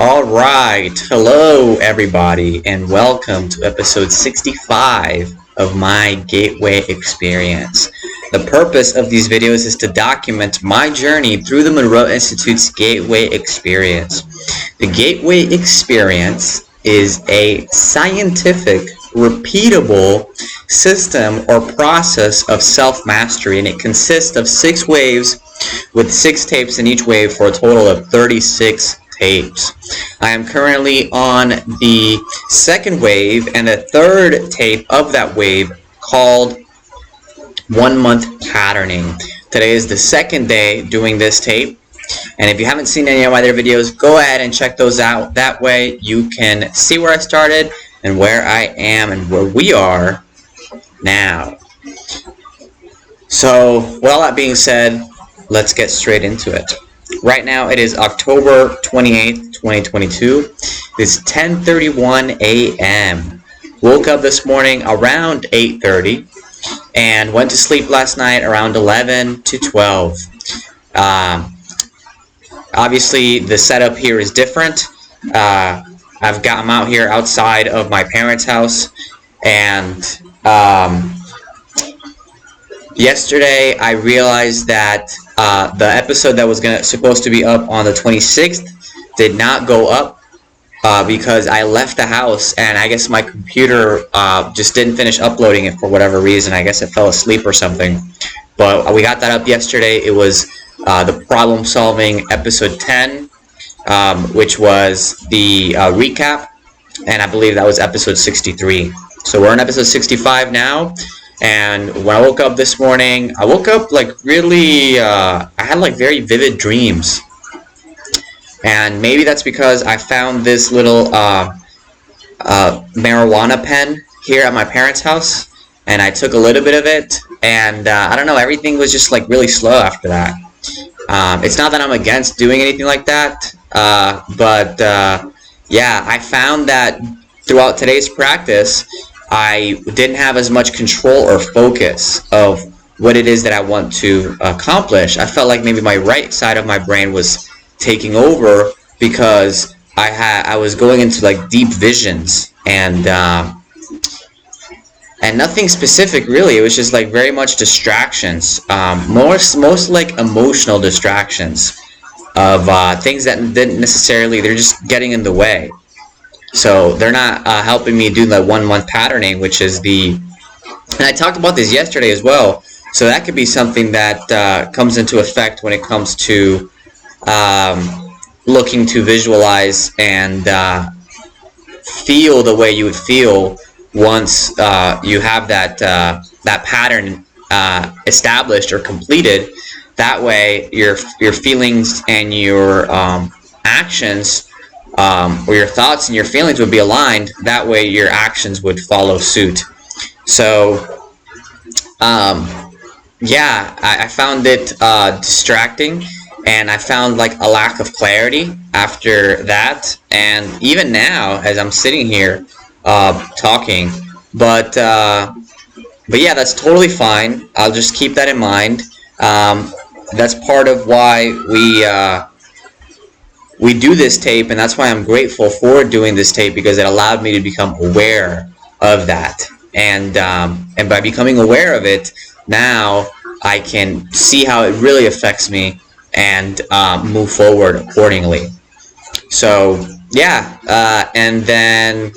Alright, hello everybody, and welcome to episode 65 of my Gateway Experience. The purpose of these videos is to document my journey through the Monroe Institute's Gateway Experience. The Gateway Experience is a scientific, repeatable system or process of self-mastery, and it consists of 6 waves with 6 tapes in each wave for a total of 36 tapes. I am currently on the second wave and the third tape of that wave called 1 month patterning. Today is the second day doing this tape, and if you haven't seen any of my other videos, go ahead and check those out. That way you can see where I started and where I am and where we are now. So with all that being said, let's get straight into it. Right now it is October 28th, 2022. It's 10:31 a.m. Woke up this morning around 8:30 and went to sleep last night around 11 to 12. Obviously the setup here is different. I'm out here outside of my parents' house, and yesterday I realized that the episode that was supposed to be up on the 26th did not go up because I left the house, and I guess my computer just didn't finish uploading it for whatever reason. I guess it fell asleep or something. But we got that up yesterday. It was the problem solving episode 10, which was the recap, and I believe that was episode 63. So we're on episode 65 now. And when I woke up this morning, I woke up like really, I had like very vivid dreams. And maybe that's because I found this little marijuana pen here at my parents' house, and I took a little bit of it, and I don't know, everything was just like really slow after that. It's not that I'm against doing anything like that, but yeah, I found that throughout today's practice, I didn't have as much control or focus of what it is that I want to accomplish. I felt like maybe my right side of my brain was taking over because I was going into like deep visions, and nothing specific really. It was just like very much distractions, most like emotional distractions of things that didn't necessarily, they're just getting in the way. So they're not helping me do the 1 month patterning, which is and I talked about this yesterday as well, so that could be something that comes into effect when it comes to looking to visualize and feel the way you would feel once you have that pattern established or completed. That way your feelings and your actions, or your thoughts and your feelings would be aligned. That way your actions would follow suit. So yeah, I found it distracting, and I found like a lack of clarity after that, and even now as I'm sitting here talking. But yeah, that's totally fine. I'll just keep that in mind. That's part of why we do this tape, and that's why I'm grateful for doing this tape, because it allowed me to become aware of that, and by becoming aware of it, now I can see how it really affects me and move forward accordingly. So yeah, and then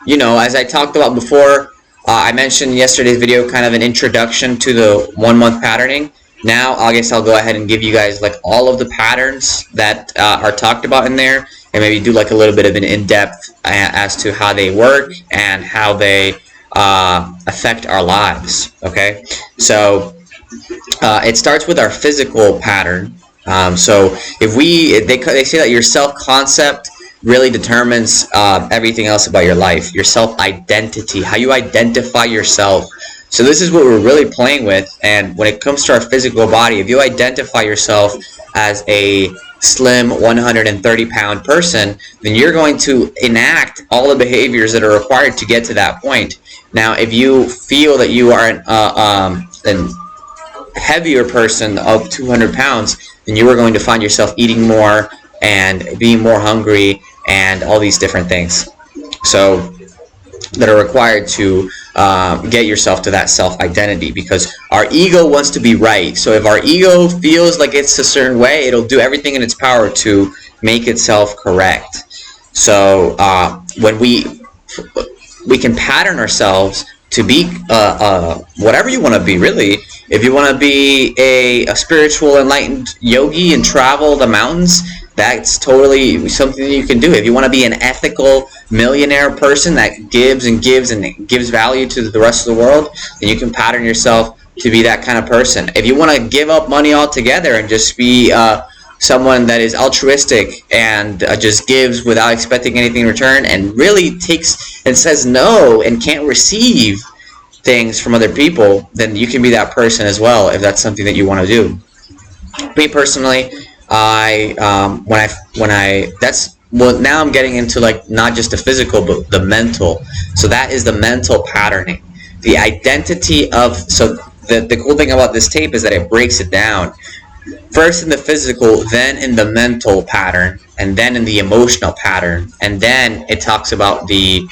you know, as I talked about before, I mentioned in yesterday's video kind of an introduction to the 1 month patterning. Now I guess I'll go ahead and give you guys like all of the patterns that are talked about in there, and maybe do like a little bit of an in-depth as to how they work and how they affect our lives. Okay, so it starts with our physical pattern. So if they say that your self-concept really determines everything else about your life. Your self-identity, how you identify yourself. So this is what we're really playing with. And when it comes to our physical body, if you identify yourself as a slim 130-pound person, then you're going to enact all the behaviors that are required to get to that point. Now, if you feel that you are an heavier person of 200 pounds, then you are going to find yourself eating more and being more hungry, and all these different things. So that are required to get yourself to that self-identity, because our ego wants to be right. So if our ego feels like it's a certain way, it'll do everything in its power to make itself correct. So when we can pattern ourselves to be whatever you want to be, really. If you want to be a spiritual enlightened yogi and travel the mountains, that's totally something you can do. If you want to be an ethical millionaire person that gives and gives and gives value to the rest of the world, then you can pattern yourself to be that kind of person. If you want to give up money altogether and just be someone that is altruistic and just gives without expecting anything in return, and really takes and says no and can't receive things from other people, then you can be that person as well, if that's something that you want to do. Me personally, now I'm getting into like not just the physical but the mental. So that is the mental patterning, the identity of. So the cool thing about this tape is that it breaks it down. First in the physical, then in the mental pattern, and then in the emotional pattern, and then it talks about the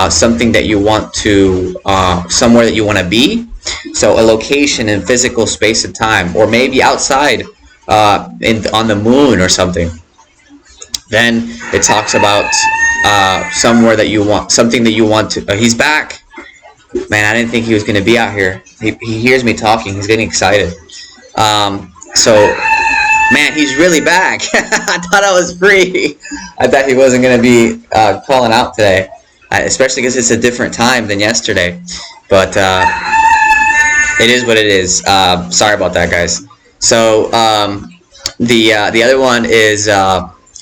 something that you want to, somewhere that you want to be. So a location in physical space and time, or maybe outside on the moon or something. Then it talks about somewhere that you want, something that you want to. He's back, man! I didn't think he was going to be out here. He hears me talking. He's getting excited. So, man, he's really back. I thought I was free. I thought he wasn't going to be calling out today, especially because it's a different time than yesterday. But it is what it is. Sorry about that, guys. So the other one is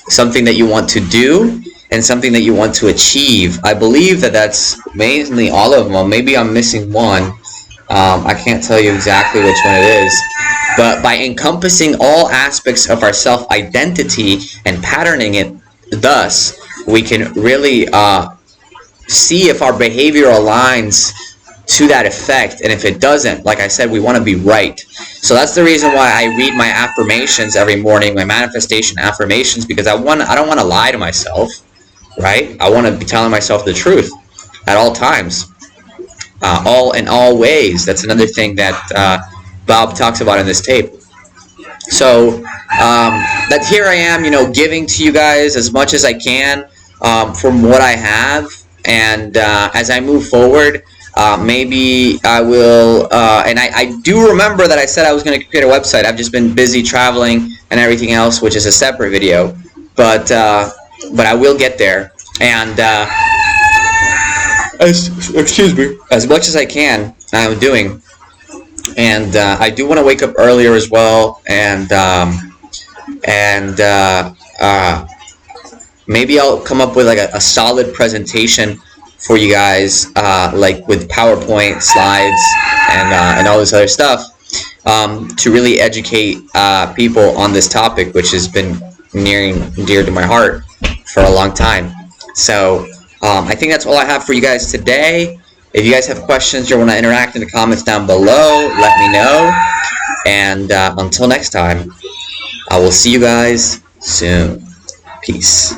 something that you want to do and something that you want to achieve. I believe that that's mainly all of them. Maybe I'm missing one. I can't tell you exactly which one it is. But by encompassing all aspects of our self-identity and patterning it thus, we can really see if our behavior aligns to that effect. And if it doesn't, like I said, we want to be right. So that's the reason why I read my affirmations every morning, my manifestation affirmations, because I don't want to lie to myself, right? I want to be telling myself the truth at all times, in all ways. That's another thing that Bob talks about in this tape. So that here I am, giving to you guys as much as I can from what I have, and as I move forward, maybe I will, and I do remember that I said I was going to create a website. I've just been busy traveling and everything else, which is a separate video, but I will get there, and excuse me, as much as I can, I am doing. And I do want to wake up earlier as well, and maybe I'll come up with like a solid presentation for you guys, like with PowerPoint slides and all this other stuff, to really educate people on this topic, which has been near and dear to my heart for a long time. So I think that's all I have for you guys today. If you guys have questions or want to interact in the comments down below, let me know. And until next time, I will see you guys soon. Peace.